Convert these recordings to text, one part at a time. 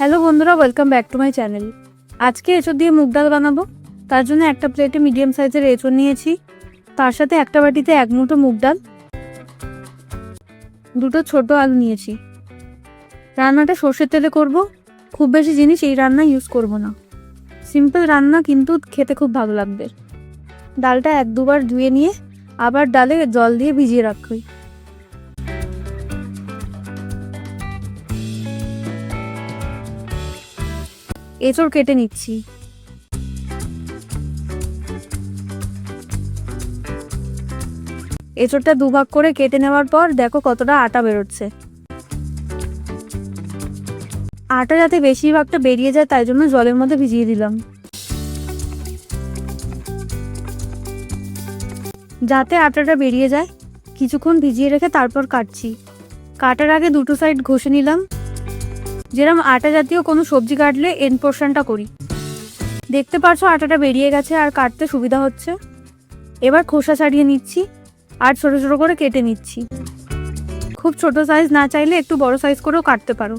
Hello বন্ধুরা, welcome back to my channel. আজকে এঁচড় দিয়ে মুগ ডাল বানাবো। তার জন্য একটা প্লেটে মিডিয়াম সাইজের এঁচড় নিয়েছি, তার সাথে একটা বাটিতে 1 মুঠো মুগ ডাল, 2টো ছোট আলু নিয়েছি। রান্নাটা সর্ষের তেলে করব, খুব বেশি জিনিস এই রান্না ইউজ করব না। সিম্পল রান্না, কিন্তু খেতে খুব ভালো লাগবে। ডালটা 1-2 বার ধুয়ে নিয়ে আবার ডালে জল দিয়ে ভিজিয়ে রাখি। এঁচড় কেটে নিচ্ছি। এঁচড়টা 2 ভাগ করে কেটে নেওয়ার পর দেখো কতটা আটা বেরোচ্ছে। আটা যাতে বেশিরভাগটা বেরিয়ে যায় তাই জন্য জলের মধ্যে ভিজিয়ে দিলাম, যাতে আটাটা বেরিয়ে যায়। কিছুক্ষণ ভিজিয়ে রেখে তারপর কাটছি। কাটার আগে দুটো সাইড ঘষে নিলাম, যেরকম আটা জাতীয় কোনো সবজি কাটলে এন্ড পোর্শনটা করি। দেখতে পাচ্ছ আটাটা বেরিয়ে গেছে আর কাটতে সুবিধা হচ্ছে। এবার খোসা ছাড়িয়ে নিচ্ছি আর ছোট ছোট করে কেটে নিচ্ছি। খুব ছোট সাইজ না চাইলে একটু বড় সাইজ করেও কাটতে পারো,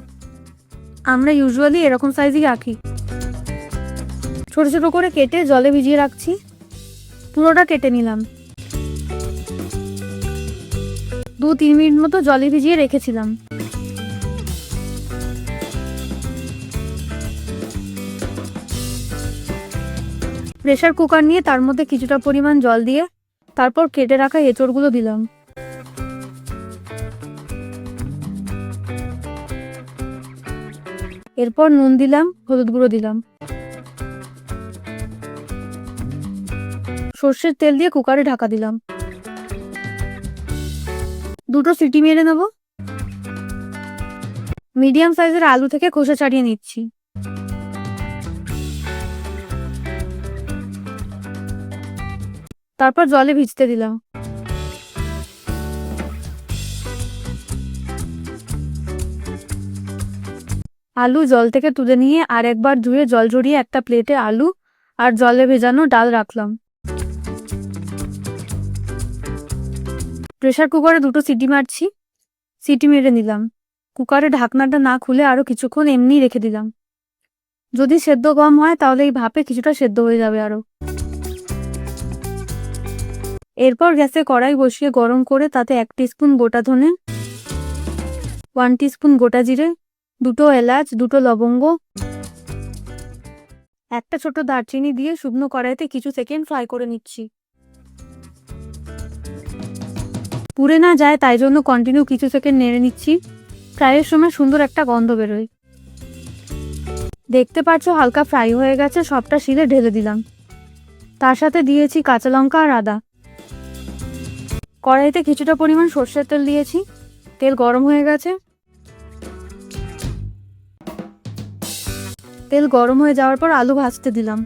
আমরা ইউজুয়ালি এরকম সাইজই রাখি। ছোট ছোট করে কেটে জলে ভিজিয়ে রাখছি। পুরোটা কেটে নিলাম। 2-3 মিনিট মতো জলে ভিজিয়ে রেখেছিলাম। প্রেসার কুকার নিয়ে তার মধ্যে কিছুটা পরিমাণ জল দিয়ে তারপর কেটে রাখা এঁচড়গুলো দিলাম। এরপর নুন দিলাম, হলুদ গুঁড়ো দিলাম। সর্ষের তেল দিয়ে কুকারে ঢাকা দিলাম। 2টো সিটি মেরে নেব। মিডিয়াম সাইজের আলু থেকে খোসা ছাড়িয়ে নিচ্ছি। তারপর জলে ভিজতে দিলাম। আলু জল থেকে তুলে নিয়ে আর একবার ধুয়ে জল ঝরিয়ে একটা প্লেটে আলু আর জলে ভেজানো ডাল রাখলাম। প্রেসার কুকারে 2টো সিটি মারছি। সিটি মেরে নিলাম। কুকারে ঢাকনাটা না খুলে আরো কিছুক্ষণ এমনি রেখে দিলাম। যদি সেদ্ধ কম হয় তাহলে এই ভাপে কিছুটা সেদ্ধ হয়ে যাবে আরো। এরপর গ্যাসে কড়াই বসিয়ে গরম করে তাতে 1 টিস্পুন গোটা ধনে, 1 টিস্পুন গোটা জিরে, 2টো এলাচ, 2টো লবঙ্গ, একটা ছোট দারচিনি দিয়ে শুকনো কড়াইতে কিছু সেকেন্ড ফ্রাই করে নিচ্ছি। পুড়ে না যায় তাই জন্য কন্টিনিউ কিছু সেকেন্ড নেড়ে নিচ্ছি। ফ্রাইয়ের সময় সুন্দর একটা গন্ধ বেরোয়। দেখতে পাচ্ছ হালকা ফ্রাই হয়ে গেছে, সবটা শিলে ঢেলে দিলাম। তার সাথে দিয়েছি কাঁচা লঙ্কা আর আদা। কড়াইতে কিছুটা পরিমাণ সর্ষের তেল দিয়েছি। তেল গরম হয়ে গেছে। তেল গরম হয়ে যাওয়ার পর আলু ভাজতে দিলাম।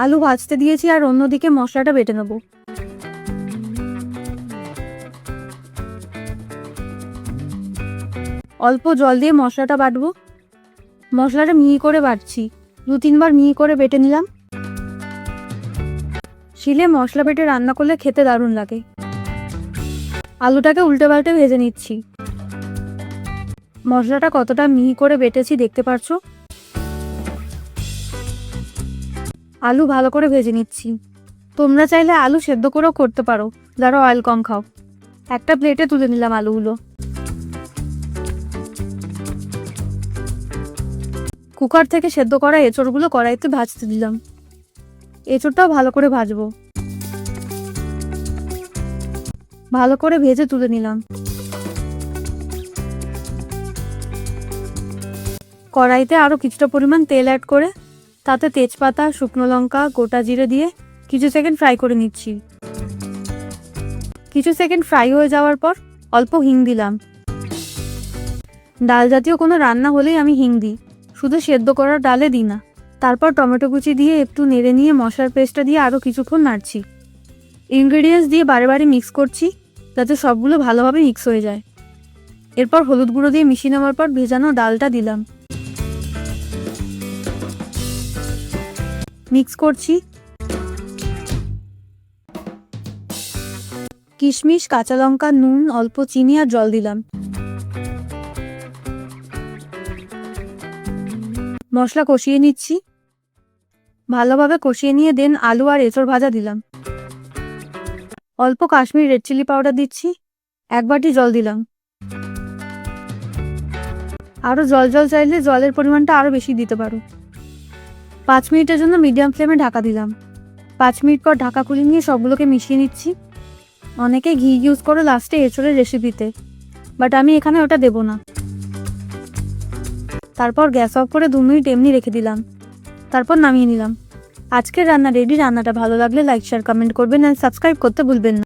আলু ভাজতে দিয়েছি আর অন্যদিকে মশলাটা বেটে নেব। অল্প জল দিয়ে মশলাটা বাটবো। মশলাটা মিহি করে বাটছি। 2-3 বার মিহি করে বেটে নিলাম। শিলে মশলা বেটে রান্না করলে খেতে দারুণ লাগে। আলুটাকে উল্টে পাল্টে ভেজে নিচ্ছি। মশলাটা কতটা মিহি করে বেটেছি দেখতে পাচ্ছো। আলু ভালো করে ভেজে নিচ্ছি। তোমরা চাইলে আলু সেদ্ধ করেও করতে পারো, যারা অয়েল কম খাও। একটা প্লেটে তুলে নিলাম আলুগুলো। কুকার থেকে সেদ্ধ করা এঁচড়গুলো কড়াইতে ভাজতে দিলাম। এঁচড়টাও ভালো করে ভাজবো। ভালো করে ভেজে তুলে নিলাম। কড়াইতে আরো কিছুটা পরিমাণ তেল অ্যাড করে তাতে তেজপাতা, শুকনো লঙ্কা, গোটা জিরে দিয়ে কিছু সেকেন্ড ফ্রাই করে নিচ্ছি। কিছু সেকেন্ড ফ্রাই হয়ে যাওয়ার পর অল্প হিং দিলাম। ডাল জাতীয় কোনো রান্না হলেই আমি হিং দিই, শুধু সেদ্ধ করা ডালে দিই না। তারপর টমেটো কুচি দিয়ে একটু নেড়ে নিয়ে মশলার পেস্টটা দিয়ে আরও কিছুক্ষণ নাড়ছি। ইনগ্রেডিয়েন্টস দিয়ে বারে বারে মিক্স করছি যাতে সবগুলো ভালোভাবে মিক্স হয়ে যায়। এরপর হলুদ গুঁড়ো দিয়ে মিশিয়ে নেওয়ার পর ভেজানো ডালটা দিলাম। মিক্স করছি। কিশমিশ, কাঁচা লঙ্কা, নুন, অল্প চিনি আর জল দিলাম। মশলা কষিয়ে নিচ্ছি, ভালোভাবে কষিয়ে নিয়ে দেন আলু আর এঁচড় ভাজা দিলাম। অল্প কাশ্মীরি রেড চিলি পাউডার দিচ্ছি, 1 বাটি জল দিলাম। আরও জল চাইলে জলের পরিমাণটা আরও বেশি দিতে পারো। 5 মিনিটের জন্য মিডিয়াম ফ্লেমে ঢাকা দিলাম। 5 মিনিট পর ঢাকা খুলে নিয়ে সবগুলোকে মিশিয়ে নিচ্ছি। অনেকে ঘি ইউজ করে লাস্টে এঁচড়ের রেসিপিতে, বাট আমি এখানে ওটা দেব না। তারপর গ্যাস অফ করে 2 মিনিট এমনি রেখে দিলাম, তারপর নামিয়ে নিলাম। আজকের রান্না রেডি। রান্নাটা ভালো লাগলে লাইক শেয়ার কমেন্ট করবেন আর সাবস্ক্রাইব করতে ভুলবেন না।